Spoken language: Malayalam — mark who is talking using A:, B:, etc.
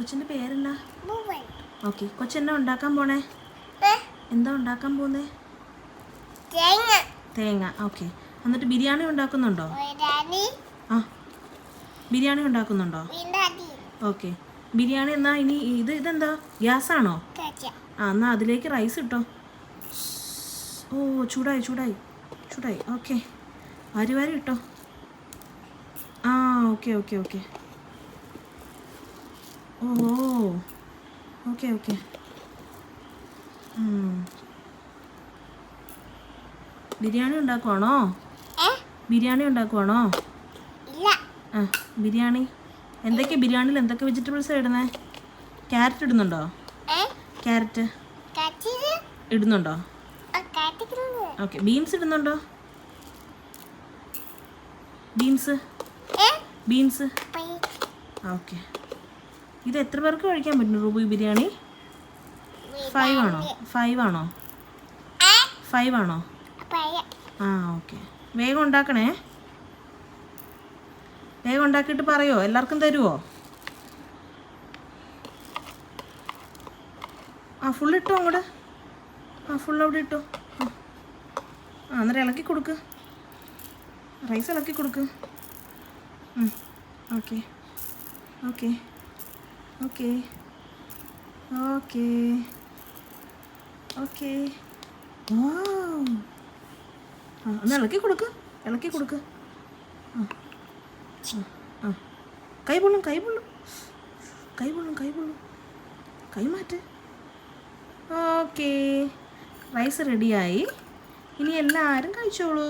A: കൊച്ചിൻ്റെ പേരെന്നാ? ഓക്കെ, കൊച്ചെന്നാ ഉണ്ടാക്കാൻ പോണേ? എന്താ ഉണ്ടാക്കാൻ പോന്നേ? തേങ്ങ. ഓക്കെ, എന്നിട്ട് ബിരിയാണി ഉണ്ടാക്കുന്നുണ്ടോ? ആ, ബിരിയാണി ഉണ്ടാക്കുന്നുണ്ടോ? ഓക്കെ, ബിരിയാണി എന്നാ ഇനി ഇതെന്താ ഗ്യാസാണോ? ആ, എന്നാൽ അതിലേക്ക് റൈസ് ഇട്ടോ. ഓ, ചൂടായി ചൂടായി ചൂടായി. ഓക്കെ, വാരി വാരി ഇട്ടോ. ആ, ഓക്കെ ഓക്കെ ഓക്കെ. ഓ, ഓക്കെ ഓക്കെ. ബിരിയാണി ഉണ്ടാക്കുവാണോ? ബിരിയാണി ഉണ്ടാക്കുവാണോ? ആ, ബിരിയാണി എന്തൊക്കെ ബിരിയാണിയിൽ എന്തൊക്കെ വെജിറ്റബിൾസാണ് ഇടുന്നേ? ക്യാരറ്റ് ഇടുന്നുണ്ടോ? ക്യാരറ്റ് ഇടുന്നുണ്ടോ? ഓക്കെ, ബീൻസ് ഇടുന്നുണ്ടോ? Beans beans okay. ഇത് എത്ര പേർക്ക് കഴിക്കാൻ പറ്റും റൂബി ബിരിയാണി? 5 ആണോ? 5 ആണോ? ആ, ഓക്കെ. വേഗം ഉണ്ടാക്കണേ. വേഗം ഉണ്ടാക്കിയിട്ട് പറയോ, എല്ലാവർക്കും തരുമോ? ആ, ഫുള്ളിട്ടോ അങ്ങോട്ട്. ആ, ഫുൾ അവിടെ ഇട്ടോ. ആ, അന്നേരം ഇളക്കി കൊടുക്ക്. റൈസ് ഇളക്കി കൊടുക്ക്. Okay okay okay okay okay. ആ, ഒന്ന് ഇളക്കി കൊടുക്ക്. ഇളക്കി കൊടുക്ക്. ആ ആ, കൈ പൊള്ളും കൈ പൊള്ളും കൈ പൊള്ളും കൈ പൊള്ളും. കൈ മാറ്റ്. ഓക്കെ, റൈസ് റെഡിയായി. ഇനി എല്ലാവരും കഴിച്ചോളൂ.